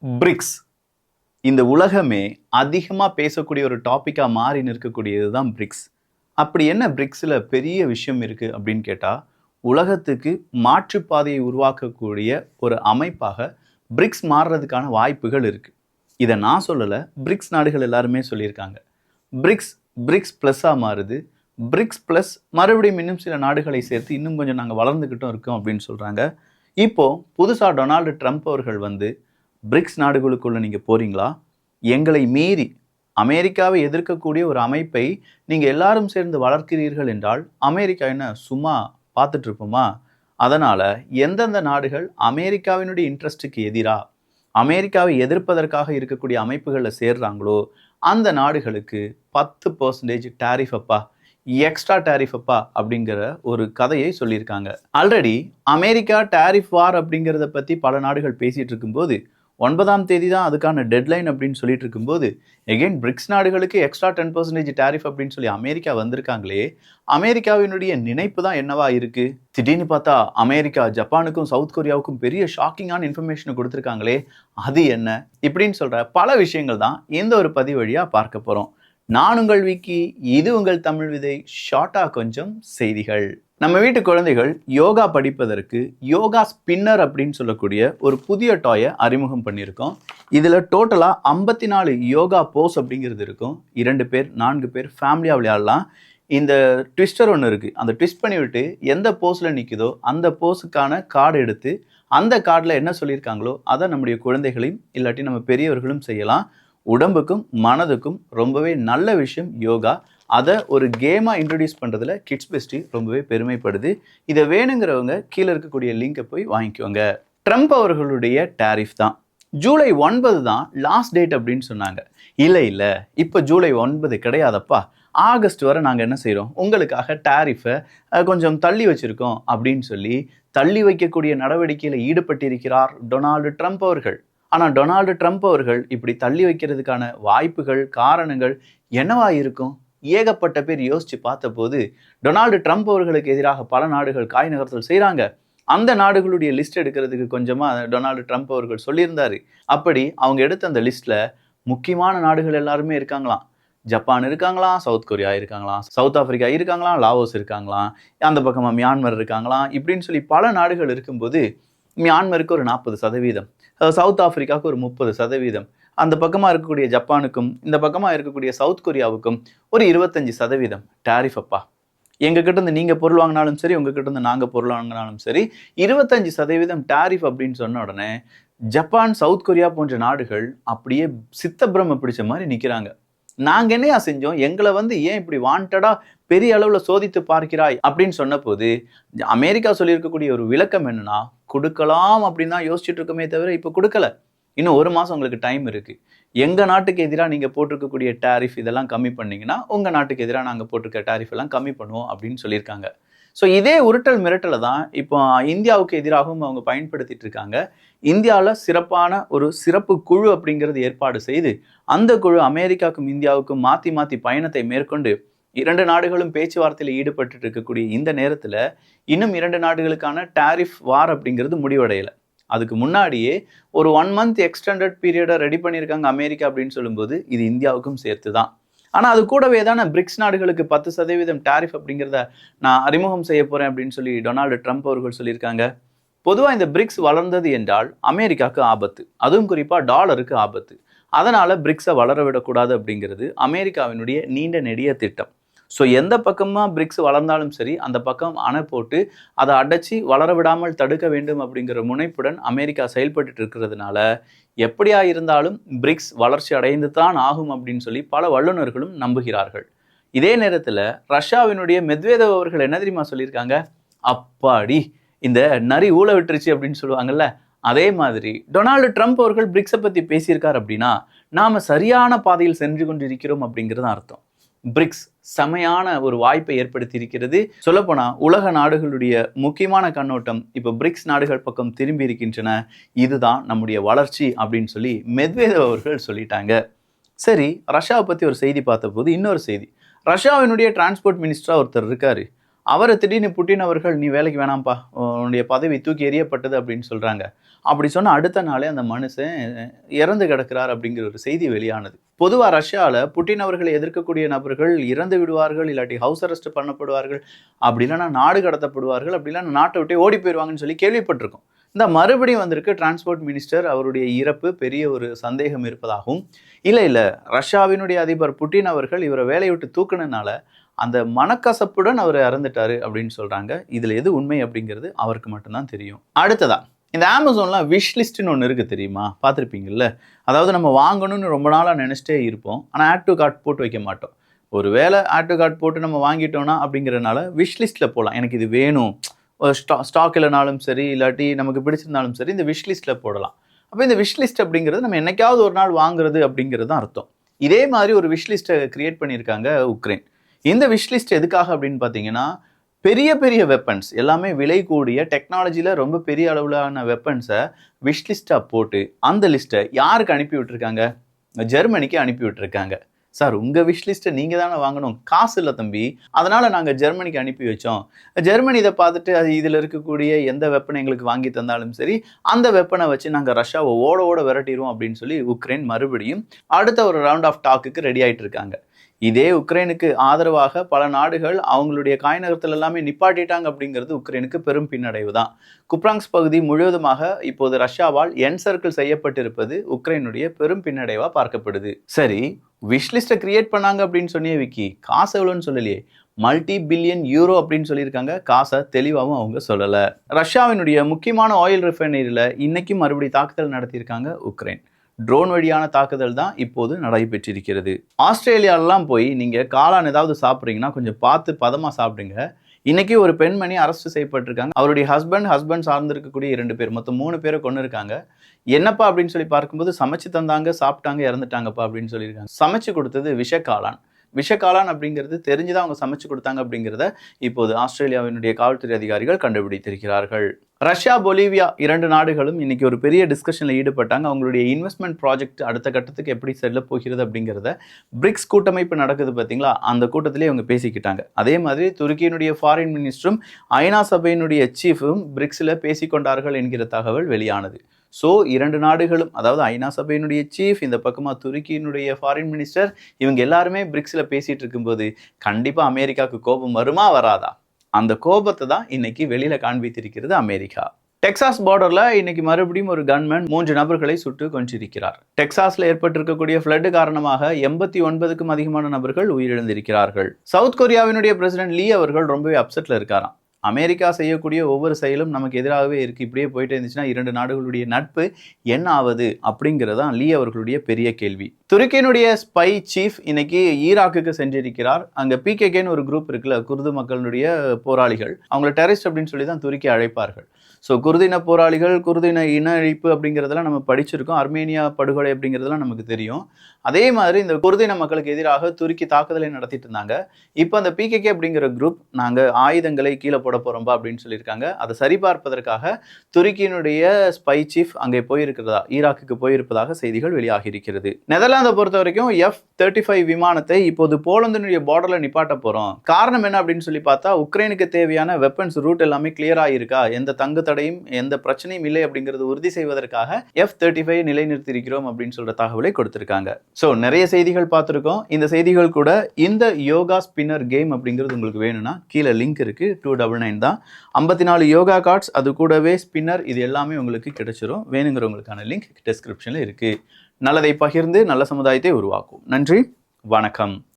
BRICS இந்த உலகமே அதிகமாக பேசக்கூடிய ஒரு டாப்பிக்காக மாறி நிற்கக்கூடியது தான் பிரிக்ஸ். அப்படி என்ன பிரிக்ஸில் பெரிய விஷயம் இருக்குது அப்படின்னு கேட்டால், உலகத்துக்கு மாற்றுப்பாதையை உருவாக்கக்கூடிய ஒரு அமைப்பாக பிரிக்ஸ் மாறுறதுக்கான வாய்ப்புகள் இருக்குது. இதை நான் சொல்லலை, பிரிக்ஸ் நாடுகள் எல்லாருமே சொல்லியிருக்காங்க. பிரிக்ஸ் பிரிக்ஸ் ப்ளஸ்ஸாக மாறுது. பிரிக்ஸ் ப்ளஸ் மறுபடியும் இன்னும் சில நாடுகளை சேர்த்து இன்னும் கொஞ்சம் நாங்கள் வளர்ந்துக்கிட்டும் இருக்கோம் அப்படின்னு சொல்கிறாங்க. இப்போது புதுசாக டொனால்டு ட்ரம்ப் அவர்கள் வந்து பிரிக்ஸ் நாடுகளுக்குள்ளே நீங்கள் போகிறீங்களா, எங்களை மீறி அமெரிக்காவை எதிர்க்கக்கூடிய ஒரு அமைப்பை நீங்கள் எல்லாரும் சேர்ந்து வளர்க்கிறீர்கள் என்றால் அமெரிக்கா என்ன சும்மா பார்த்துட்டு இருப்போமா? அதனால் எந்தெந்த நாடுகள் அமெரிக்காவினுடைய இன்ட்ரெஸ்ட்டுக்கு எதிராக அமெரிக்காவை எதிர்ப்பதற்காக இருக்கக்கூடிய அமைப்புகளில் சேர்றாங்களோ அந்த நாடுகளுக்கு 10% டேரிஃப் அப்பா, எக்ஸ்ட்ரா டேரிஃப் அப்பா அப்படிங்கிற ஒரு கதையை சொல்லியிருக்காங்க. ஆல்ரெடி அமெரிக்கா டேரிஃப் வார் அப்படிங்கிறத பற்றி பல நாடுகள் பேசிகிட்டு இருக்கும்போது 9ஆம் தேதி தான் அதுக்கான டெட்லைன் அப்படின்னு சொல்லிட்டு இருக்கும்போது எகெயின் பிரிக்ஸ் நாடுகளுக்கு எக்ஸ்ட்ரா 10% டேரிஃப் அப்படின்னு சொல்லி அமெரிக்கா வந்திருக்காங்களே, அமெரிக்காவினுடைய நினைப்பு தான் என்னவா இருக்கு? திடீர்னு பார்த்தா அமெரிக்கா ஜப்பானுக்கும் சவுத் கொரியாவுக்கும் பெரிய ஷாக்கிங்கான இன்ஃபர்மேஷனை கொடுத்துருக்காங்களே, அது என்ன இப்படின்னு சொல்ற பல விஷயங்கள் தான் இந்த ஒரு பதிவு வழியாக பார்க்க போகிறோம். நான் உங்கள் விக்கி, இது உங்கள் தமிழ் விதை. ஷார்ட்டா கொஞ்சம் செய்திகள். நம்ம வீட்டு குழந்தைகள் யோகா படிப்பதற்கு யோகா ஸ்பின்னர் அப்படின்னு சொல்லக்கூடிய ஒரு புதிய டாயை அறிமுகம் பண்ணியிருக்கோம். இதில் டோட்டலாக 54 யோகா போஸ் அப்படிங்கிறது இருக்கும். 2 பேர் 4 பேர் ஃபேமிலியாக விளையாடலாம். இந்த ட்விஸ்டர் ஒன்று இருக்குது, அந்த ட்விஸ்ட் பண்ணிவிட்டு எந்த போஸில் நிற்குதோ அந்த போஸுக்கான கார்டு எடுத்து அந்த கார்டில் என்ன சொல்லியிருக்காங்களோ அதை நம்முடைய குழந்தைகளையும் இல்லாட்டி நம்ம பெரியவர்களும் செய்யலாம். உடம்புக்கும் மனதுக்கும் ரொம்பவே நல்ல விஷயம் யோகா. அதை ஒரு கேமாக இன்ட்ரடியூஸ் பண்ணுறதுல கிட்ஸ் பெஸ்டி ரொம்பவே பெருமைப்படுது. இதை வேணுங்கிறவங்க கீழே இருக்கக்கூடிய லிங்கை போய் வாங்கிக்கோங்க. ட்ரம்ப் அவர்களுடைய டேரிஃப் தான் ஜூலை 9 தான் லாஸ்ட் டேட் அப்படின்னு சொன்னாங்க. இல்லை இப்போ ஜூலை 9 கிடையாதப்பா, ஆகஸ்ட் வரை நாங்கள் என்ன செய்கிறோம், உங்களுக்காக டேரிஃபை கொஞ்சம் தள்ளி வச்சுருக்கோம் அப்படின்னு சொல்லி தள்ளி வைக்கக்கூடிய நடவடிக்கையில் ஈடுபட்டிருக்கிறார் டொனால்டு ட்ரம்ப் அவர்கள். ஆனால் டொனால்டு ட்ரம்ப் அவர்கள் இப்படி தள்ளி வைக்கிறதுக்கான வாய்ப்புகள், காரணங்கள் என்னவா இருக்கும்? ஏகப்பட்ட பேர் யோசிச்சு பார்த்தபோது டொனால்டு ட்ரம்ப் அவர்களுக்கு எதிராக பல நாடுகள் காய் நகர்த்தல் செய்கிறாங்க. அந்த நாடுகளுடைய லிஸ்ட் எடுக்கிறதுக்கு கொஞ்சமாக டொனால்டு ட்ரம்ப் அவர்கள் சொல்லியிருந்தாரு. அப்படி அவங்க எடுத்த அந்த லிஸ்ட்டில் முக்கியமான நாடுகள் எல்லாருமே இருக்காங்களாம். ஜப்பான் இருக்காங்களாம், சவுத் கொரியா இருக்காங்களாம், சவுத் ஆப்பிரிக்கா இருக்காங்களாம், லாவோஸ் இருக்காங்களாம், அந்த பக்கமாக மியான்மர் இருக்காங்களாம். இப்படின்னு சொல்லி பல நாடுகள் இருக்கும்போது மியான்மருக்கு ஒரு 40%, சவுத் ஆப்பிரிக்காவுக்கு ஒரு 30%, அந்த பக்கமாக இருக்கக்கூடிய ஜப்பானுக்கும் இந்த பக்கமாக இருக்கக்கூடிய சவுத் கொரியாவுக்கும் ஒரு 25% டேரிஃப் அப்பா. எங்ககிட்ட இருந்து நீங்கள் பொருள் வாங்கினாலும் சரி, உங்ககிட்ட இருந்து நாங்கள் பொருள் வாங்கினாலும் சரி 25% டேரிஃப் அப்படின்னு சொன்ன உடனே ஜப்பான், சவுத் கொரியா போன்ற நாடுகள் அப்படியே சித்தப்பிரம பிடிச்ச மாதிரி நிற்கிறாங்க. நாங்கள் என்னையா செஞ்சோம், எங்களை வந்து ஏன் இப்படி வாண்டடாக பெரிய அளவில் சோதித்து பார்க்கிறாய் அப்படின்னு சொன்ன போது அமெரிக்கா சொல்லியிருக்கக்கூடிய ஒரு விளக்கம் என்னன்னா, கொடுக்கலாம் அப்படின்னு தான் யோசிச்சுட்டு இருக்கோமே தவிர இப்போ கொடுக்கல. இன்னும் 1 மாதம் உங்களுக்கு டைம் இருக்குது. எங்கள் நாட்டுக்கு எதிராக நீங்கள் போட்டிருக்கக்கூடிய டேரிஃப் இதெல்லாம் கம்மி பண்ணிங்கன்னா உங்கள் நாட்டுக்கு எதிராக நாங்கள் போட்டிருக்க டேரிஃப் எல்லாம் கம்மி பண்ணுவோம் அப்படின்னு சொல்லியிருக்காங்க. ஸோ இதே உருட்டல் மிரட்டலை தான் இப்போ இந்தியாவுக்கு எதிராகவும் அவங்க பயன்படுத்திட்டு இருக்காங்க. இந்தியாவில் சிறப்பான ஒரு சிறப்பு குழு அப்படிங்கிறது ஏற்பாடு செய்து அந்த குழு அமெரிக்காவுக்கும் இந்தியாவுக்கும் மாற்றி மாற்றி பயணத்தை மேற்கொண்டு 2 நாடுகளும் பேச்சுவார்த்தையில் ஈடுபட்டு இருக்கக்கூடிய இந்த நேரத்தில் இன்னும் 2 நாடுகளுக்கான டேரிஃப் வார் அப்படிங்கிறது முடிவடையலை. அதுக்கு முன்னாடியே ஒரு 1 மந்த் எக்ஸ்டெண்டட் பீரியடை ரெடி பண்ணியிருக்காங்க அமெரிக்கா அப்படின்னு சொல்லும்போது இது இந்தியாவுக்கும் சேர்த்து தான். ஆனால் அது கூடவே தானே பிரிக்ஸ் நாடுகளுக்கு 10% டேரிஃப் அப்படிங்கிறத நான் அறிமுகம் செய்ய போகிறேன் அப்படின்னு சொல்லி டொனால்டு ட்ரம்ப் அவர்கள் சொல்லியிருக்காங்க. பொதுவாக இந்த பிரிக்ஸ் வளர்ந்தது என்றால் அமெரிக்காவுக்கு ஆபத்து, அதுவும் குறிப்பாக டாலருக்கு ஆபத்து. அதனால் பிரிக்ஸை வளர விடக்கூடாது அப்படிங்கிறது அமெரிக்காவினுடைய நீண்ட நெடிய திட்டம். ஸோ எந்த பக்கமாக பிரிக்ஸ் வளர்ந்தாலும் சரி அந்த பக்கம் அணை போட்டு அதை அடைச்சி வளர விடாமல் தடுக்க வேண்டும் அப்படிங்கிற முனைப்புடன் அமெரிக்கா செயல்பட்டு இருக்கிறதுனால எப்படியா இருந்தாலும் பிரிக்ஸ் வளர்ச்சி அடைந்து தான் ஆகும் அப்படின்னு சொல்லி பல வல்லுநர்களும் நம்புகிறார்கள். இதே நேரத்தில் ரஷ்யாவினுடைய மெத்வேதேவ் அவர்கள் என்ன தெரியுமா சொல்லியிருக்காங்க, அப்பாடி இந்த நரி ஊழ விட்டுருச்சு அப்படின்னு சொல்லுவாங்கல்ல, அதே மாதிரி டொனால்டு ட்ரம்ப் அவர்கள் பிரிக்ஸை பற்றி பேசியிருக்கார் அப்படின்னா நாம் சரியான பாதையில் சென்று கொண்டிருக்கிறோம் அப்படிங்கிறது அர்த்தம். பிரிக்ஸ் செமையான ஒரு வாய்ப்பை ஏற்படுத்தி இருக்கிறது. சொல்லப்போனால் உலக நாடுகளுடைய முக்கியமான கண்ணோட்டம் இப்போ பிரிக்ஸ் நாடுகள் பக்கம் திரும்பி இருக்கின்றன. இதுதான் நம்முடைய வளர்ச்சி அப்படின்னு சொல்லி மெத்வேதேவ் அவர்கள் சொல்லிட்டாங்க. சரி, ரஷ்யாவை பற்றி ஒரு செய்தி பார்த்தபோது இன்னொரு செய்தி, ரஷ்யாவினுடைய டிரான்ஸ்போர்ட் மினிஸ்டராக ஒருத்தர் இருக்காரு, அவரை திடீர்னு புட்டின் அவர்கள் நீ வேலைக்கு வேணாம்ப்பா, உன்னுடைய பதவி தூக்கி எறியப்பட்டது அப்படின்னு சொல்றாங்க. அப்படி சொன்ன அடுத்த நாளே அந்த மனுஷன் இறந்து கிடக்கிறார் அப்படிங்கிற ஒரு செய்தி வெளியானது. பொதுவா ரஷ்யால புட்டின் அவர்களை எதிர்க்கக்கூடிய நபர்கள் இறந்து விடுவார்கள், இல்லாட்டி ஹவுஸ் அரெஸ்ட் பண்ணப்படுவார்கள், அப்படி இல்லைன்னா நாடு கடத்தப்படுவார்கள், அப்படி இல்லைன்னா நாட்டை விட்டே ஓடி போயிடுவாங்கன்னு சொல்லி கேள்விப்பட்டிருக்கோம். இந்த மறுபடியும் வந்திருக்கு டிரான்ஸ்போர்ட் மினிஸ்டர் அவருடைய இறப்பு பெரிய ஒரு சந்தேகம் இருப்பதாகவும், இல்லை ரஷ்யாவினுடைய அதிபர் புட்டின் அவர்கள் இவரை வேலையை விட்டு தூக்குனனால அந்த மனக்கசப்புடன் அவர் இறந்துட்டாரு அப்படின்னு சொல்றாங்க. இதுல எது உண்மை அப்படிங்கிறது அவருக்கு மட்டும்தான் தெரியும். அடுத்ததா இந்த அமேசான்லாம் விஷ் லிஸ்ட்னு ஒன்று இருக்குது தெரியுமா? பார்த்துருப்பீங்கல்ல. அதாவது நம்ம வாங்கணும்னு ரொம்ப நாளாக நினச்சிட்டே இருப்போம், ஆனால் ஆட் டு கார்ட் போட்டு வைக்க மாட்டோம். ஒரு வேளை ஆட் டு கார்ட் போட்டு நம்ம வாங்கிட்டோம்னா அப்படிங்கிறனால விஷ் லிஸ்ட்டில் போகலாம். எனக்கு இது வேணும், ஸ்டாக் இல்லைனாலும் சரி, இல்லாட்டி நமக்கு பிடிச்சிருந்தாலும் சரி, இந்த விஷ் லிஸ்ட்டில் போடலாம். அப்போ இந்த விஷ் லிஸ்ட் அப்படிங்கிறது நம்ம என்னைக்காவது ஒரு நாள் வாங்குறது அப்படிங்கிறது தான் அர்த்தம். இதே மாதிரி ஒரு விஷ் லிஸ்ட்டை கிரியேட் பண்ணியிருக்காங்க உக்ரைன். இந்த விஷ் லிஸ்ட் எதுக்காக அப்படின்னு பார்த்தீங்கன்னா, பெரிய பெரிய வெப்பன்ஸ் எல்லாமே விலை கூடிய டெக்னாலஜியில் ரொம்ப பெரிய அளவிலான வெப்பன்ஸை விஷ் லிஸ்ட்டாக போட்டு அந்த லிஸ்ட்டை யாருக்கு அனுப்பி விட்டுருக்காங்க? ஜெர்மனிக்கு அனுப்பி விட்டுருக்காங்க. சார் உங்கள் விஷ் லிஸ்ட்டை நீங்கள் தானே வாங்கணும், காசு இல்லை தம்பி, அதனால் நாங்கள் ஜெர்மனிக்கு அனுப்பி வச்சோம். ஜெர்மனி இதை பார்த்துட்டு அது இதில் இருக்கக்கூடிய எந்த வெப்பனை எங்களுக்கு வாங்கி தந்தாலும் சரி, அந்த வெப்பனை வச்சு நாங்கள் ரஷ்யாவை ஓட விரட்டிடுவோம் அப்படின்னு சொல்லி உக்ரைன் மறுபடியும் அடுத்த ஒரு ரவுண்ட் ஆஃப் டாக்குக்கு ரெடி ஆகிட்டு இருக்காங்க. இதே உக்ரைனுக்கு ஆதரவாக பல நாடுகள் அவங்களுடைய காய் நகரத்தில் எல்லாமே நிப்பாட்டிட்டாங்க அப்படிங்கிறது உக்ரைனுக்கு பெரும் பின்னடைவு தான். குப்ராங்ஸ் பகுதி முழுவதுமாக இப்போது ரஷ்யாவால் என்சர்க்கிள் செய்யப்பட்டிருப்பது உக்ரைனுடைய பெரும் பின்னடைவாக பார்க்கப்படுது. சரி, விஷ்லிஸ்ட்டை கிரியேட் பண்ணாங்க அப்படின்னு சொன்னியே விக்கி, காசு எவ்வளோன்னு சொல்லலையே. மல்டி பில்லியன் யூரோ அப்படின்னு சொல்லியிருக்காங்க. காசை தெளிவாகவும் அவங்க சொல்லலை. ரஷ்யாவினுடைய முக்கியமான ஆயில் ரிஃபைனரியில் இன்னைக்கு மறுபடியும் தாக்குதல் நடத்தியிருக்காங்க உக்ரைன். ட்ரோன் வழியான தாக்குதல் தான் இப்போது நடைபெற்றிருக்கிறது. ஆஸ்திரேலியாலலாம் போய் நீங்கள் காளான் ஏதாவது சாப்பிட்றீங்கன்னா கொஞ்சம் பார்த்து பதமாக சாப்பிடுங்க. இன்னைக்கு ஒரு பெண்மணி அரெஸ்ட் செய்யப்பட்டிருக்காங்க. அவருடைய ஹஸ்பண்ட் சார்ந்திருக்கக்கூடிய 2 பேர், மொத்தம் 3 பேரை கொண்டு இருக்காங்க. என்னப்பா அப்படின்னு சொல்லி பார்க்கும்போது சமைச்சு தந்தாங்க, சாப்பிட்டாங்க, இறந்துட்டாங்கப்பா அப்படின்னு சொல்லியிருக்காங்க. சமைச்சு கொடுத்தது விஷக்காளான் அப்படிங்கிறது தெரிஞ்சுதான் அவங்க சமைச்சு கொடுத்தாங்க அப்படிங்கிறத இப்போது ஆஸ்திரேலியாவினுடைய காவல்துறை அதிகாரிகள் கண்டுபிடித்திருக்கிறார்கள். ரஷ்யா, பொலிவியா 2 நாடுகளும் இன்னைக்கு ஒரு பெரிய டிஸ்கஷனில் ஈடுபட்டாங்க. அவங்களுடைய இன்வெஸ்ட்மெண்ட் ப்ராஜெக்ட் அடுத்த கட்டத்துக்கு எப்படி செல்ல போகிறது அப்படிங்கிறத பிரிக்ஸ் கூட்டமைப்பு நடக்குது பார்த்தீங்களா, அந்த கூட்டத்திலே அவங்க பேசிக்கிட்டாங்க. அதே மாதிரி துருக்கியினுடைய ஃபாரின் மினிஸ்டரும் ஐநா சபையினுடைய சீஃபும் பிரிக்ஸில் பேசிக்கொண்டார்கள் என்கிற தகவல் வெளியானது. ஸோ 2 நாடுகளும், அதாவது ஐநா சபையினுடைய சீஃப், இந்த பக்கமாக துருக்கியினுடைய ஃபாரின் மினிஸ்டர், இவங்க எல்லாருமே பிரிக்ஸில் பேசிகிட்டு இருக்கும்போது கண்டிப்பாக அமெரிக்காவுக்கு கோபம் வருமா வராதா? அந்த கோபத்தை தான் இன்னைக்கு வெளியில் காண்பித்திருக்கிறது அமெரிக்கா. டெக்சாஸ் பார்டரில் இன்னைக்கு மறுபடியும் ஒரு கன்மேன் 3 நபர்களை சுட்டு கொன்றிருக்கிறார். டெக்சாஸில் ஏற்பட்டிருக்கக்கூடிய ஃப்ளட் காரணமாக 89க்கும் அதிகமான நபர்கள் உயிரிழந்திருக்கிறார்கள். சவுத் கொரியாவினுடைய பிரசிடென்ட் லீ அவர்கள் ரொம்பவே அப்செட்டில் இருக்காராம். அமெரிக்கா செய்யக்கூடிய ஒவ்வொரு செயலும் நமக்கு எதிராகவே இருக்குது, இப்படியே போயிட்டு இருந்துச்சுன்னா 2 நாடுகளுடைய நட்பு என்ன ஆவது அப்படிங்கிறதான் லீ அவர்களுடைய பெரிய கேள்வி. துருக்கியினுடைய ஸ்பை சீஃப் இன்னைக்கு ஈராக்குக்கு சென்றிருக்கிறார். அங்கே பிகேகேன்னு ஒரு குரூப் இருக்குல்ல, குர்து மக்களுடைய போராளிகள், அவங்கள டெரரிஸ்ட் அப்படின்னு சொல்லி தான் துருக்கி அழைப்பார்கள். ஸோ குர்தின போராளிகள், குர்தின இன அழிப்பு அப்படிங்கிறதெல்லாம் நம்ம படிச்சிருக்கோம். அர்மேனியா படுகொலை அப்படிங்கிறதெல்லாம் நமக்கு தெரியும். அதே மாதிரி இந்த குர்தின மக்களுக்கு எதிராக துருக்கி தாக்குதலை நடத்திட்டு இருந்தாங்க. இப்போ அந்த பிகேகே அப்படிங்கிற குரூப் நாங்கள் ஆயுதங்களை கீழே போட போகிறோம்பா அப்படின்னு சொல்லியிருக்காங்க. அதை சரிபார்ப்பதற்காக துருக்கியினுடைய ஸ்பை சீஃப் அங்கே போயிருக்கிறதா, ஈராக்குக்கு போயிருப்பதாக செய்திகள் வெளியாகி இருக்கிறது. நெதர்லாந்தை பொறுத்த வரைக்கும் F-35 விமானத்தை இப்போது போலந்தினுடைய பார்டரில் நிப்பாட்ட போகிறோம். காரணம் என்ன அப்படின்னு சொல்லி பார்த்தா, உக்ரைனுக்கு தேவையான வெப்பன்ஸ் ரூட் எல்லாமே கிளியர் ஆகியிருக்கா, எந்த தங்கு தடையும் எந்த பிரச்சனையும் இல்லை அப்படிங்கிறது உறுதி செய்வதற்காக F-35 நிலைநிறுத்தியிருக்கிறோம் அப்படின்னு சொல்ற தகவலை கொடுத்திருக்காங்க. ஸோ நிறைய செய்திகள் பார்த்துருக்கோம். இந்த செய்திகள் கூட இந்த யோகா ஸ்பின்னர் கேம் அப்படிங்கிறது உங்களுக்கு வேணும்னா கீழே லிங்க் இருக்கு, 299 தான். 54 யோகா கார்ட்ஸ், அது கூடவே ஸ்பின்னர், இது எல்லாமே உங்களுக்கு கிடைச்சிரும். வேணுங்கிறவங்களுக்கான லிங்க் டிஸ்கிரிப்ஷன்ல இருக்கு. நல்லதை பகிர்ந்து நல்ல சமுதாயத்தை உருவாக்கும். நன்றி, வணக்கம்.